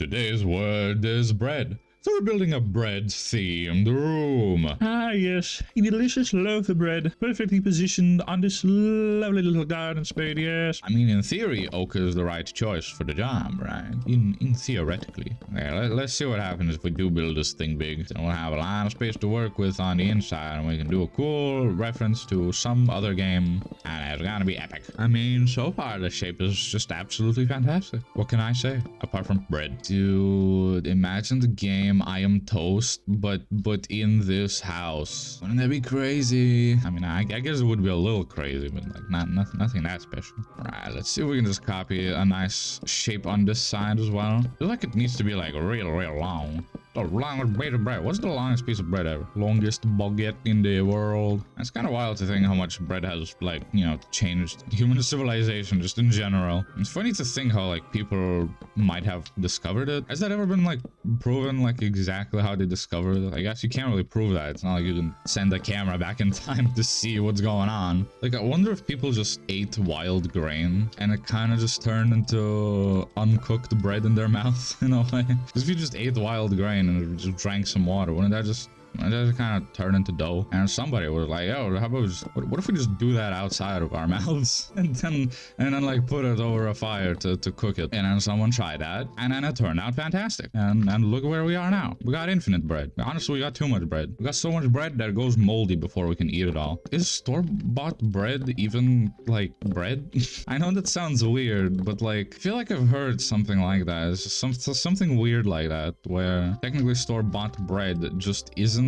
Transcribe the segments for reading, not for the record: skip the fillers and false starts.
Today's word is bread. So we're building a bread-themed room. Ah, yes. A delicious loaf of bread, perfectly positioned on this lovely little garden spade, yes. I mean, in theory, oak is the right choice for the job, right? In theoretically. Okay, let's see what happens if we do build this thing big. Then we'll have a lot of space to work with on the inside, and we can do a cool reference to some other game, and it's gonna be epic. I mean, so far the shape is just absolutely fantastic. What can I say? Apart from bread. Dude, imagine the game I Am Toast, but in this house. Wouldn't that be crazy? I mean, I guess it would be a little crazy, but like nothing that special. Alright, let's see if we can just copy a nice shape on this side as well. I feel like it needs to be like real long. The longest piece of bread. What's the longest piece of bread ever? Longest baguette in the world. It's kind of wild to think how much bread has, like, you know, changed human civilization just in general. It's funny to think how, like, people might have discovered it. Has that ever been, like, proven, like, exactly how they discovered it? I guess you can't really prove that. It's not like you can send a camera back in time to see what's going on. Like, I wonder if people just ate wild grain and it kind of just turned into uncooked bread in their mouth in a way. Because if you just ate wild grain and just drank some water, wouldn't that just kind of turn into dough? And somebody was like, yo, how about what if we just do that outside of our mouths and then like put it over a fire to cook it? And then someone tried that, and then it turned out fantastic. And look where we are now. We got infinite bread. Honestly, we got too much bread. We got so much bread that it goes moldy before we can eat it all. Is store-bought bread even like bread? I know that sounds weird, but like I feel like I've heard something like that. It's just something weird like that, where technically store-bought bread just isn't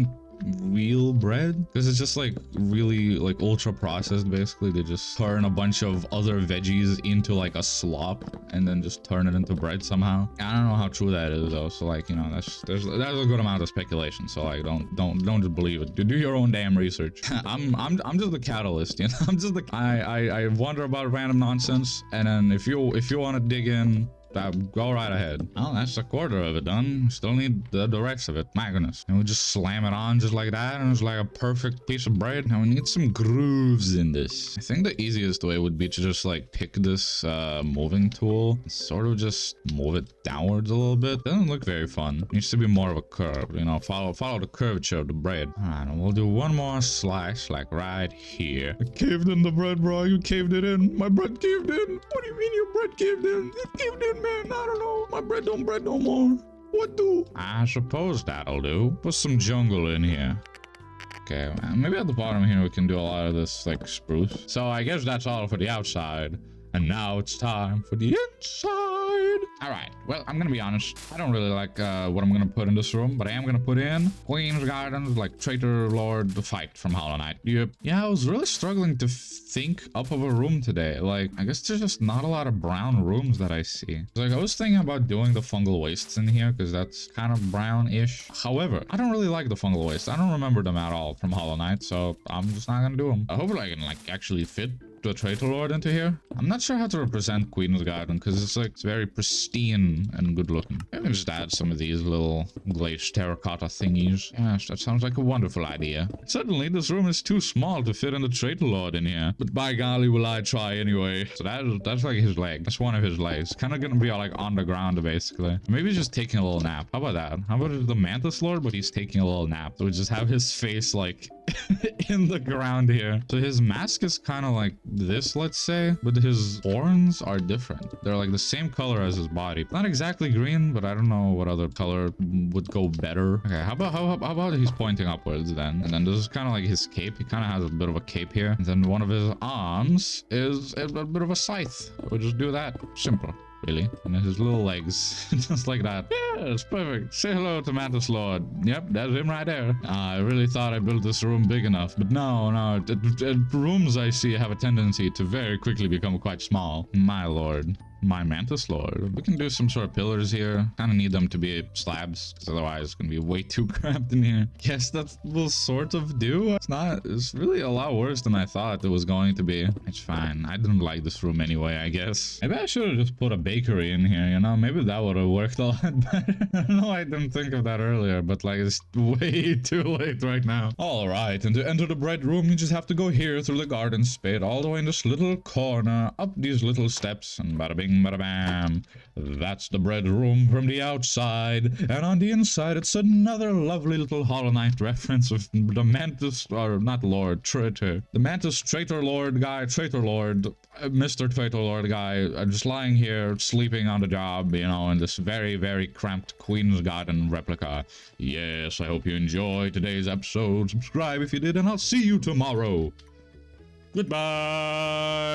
real bread, because it's just like really like ultra processed. Basically they just turn a bunch of other veggies into like a slop and then just turn it into bread somehow. I don't know how true that is though, so like, you know, there's a good amount of speculation, so like don't just believe it. Do your own damn research. I'm just the catalyst, you know. I'm just the I wonder about random nonsense, and then if you want to dig in, go right ahead. Oh, that's a quarter of it done. Still need the rest of it. My goodness. And we just slam it on just like that, and it's like a perfect piece of bread. Now we need some grooves in this. I think the easiest way would be to just like pick this moving tool and sort of just move it downwards a little bit. Doesn't look very fun. Needs to be more of a curve, you know, follow the curvature of the bread. All right, and we'll do one more slice like right here. I caved in the bread, bro. You caved it in. My bread caved in. What do you mean your bread caved in? It caved in, man. I don't know. My bread don't bread no more. What do? I suppose that'll do. Put some jungle in here. Okay, maybe at the bottom here we can do a lot of this like spruce. So I guess that's all for the outside. And now it's time for the inside. All right, well, I'm gonna be honest. I don't really like what I'm gonna put in this room, but I am gonna put in Queen's Gardens, like Traitor Lord the Fight from Hollow Knight. Yep. Yeah, I was really struggling to think up of a room today. Like, I guess there's just not a lot of brown rooms that I see. Like, I was thinking about doing the fungal wastes in here because that's kind of brown-ish. However, I don't really like the fungal wastes. I don't remember them at all from Hollow Knight, so I'm just not gonna do them. Hopefully I can like actually fit the Traitor Lord into here. I'm not sure how to represent Queen's Garden because it's like it's very pristine and good looking. Maybe just add some of these little glazed terracotta thingies. Yes, that sounds like a wonderful idea. Suddenly this room is too small to fit in the Traitor Lord in here, but by golly will I try anyway. So that's like his leg. That's one of his legs. Kind of gonna be like on the ground basically. Maybe he's just taking a little nap. How about that? How about the Mantis Lord, but he's taking a little nap? So we just have his face like in the ground here. So his mask is kind of like this, let's say, but his horns are different. They're like the same color as his body. Not exactly green, but I don't know what other color would go better. Okay, how about he's pointing upwards then? And then this is kind of like his cape. He kind of has a bit of a cape here. And then one of his arms is a bit of a scythe. We'll just do that. Simple. Really? And his little legs. Just like that. Yeah, it's perfect. Say hello to Mantis Lord. Yep, that's him right there. I really thought I built this room big enough, but no. Rooms I see have a tendency to very quickly become quite small. My lord. My Mantis Lord. We can do some sort of pillars here. Kind of need them to be slabs, because otherwise it's going to be way too cramped in here. Yes, that will sort of do. It's really a lot worse than I thought it was going to be. It's fine. I didn't like this room anyway, I guess. Maybe I should have just put a bakery in here, you know? Maybe that would have worked a lot better. I don't know, I didn't think of that earlier, but like it's way too late right now. All right, and to enter the bread room, you just have to go here through the garden spade, all the way in this little corner, up these little steps, and bada bing, bing, bada bam. That's the bread room from the outside. And on the inside, it's another lovely little Hollow Knight reference of the Mantis, or not Lord, Traitor. The Mantis Traitor Lord guy, Traitor Lord, Mr. Traitor Lord guy, just lying here, sleeping on the job, you know, in this very, very cramped Queen's Garden replica. Yes, I hope you enjoyed today's episode. Subscribe if you did, and I'll see you tomorrow. Goodbye!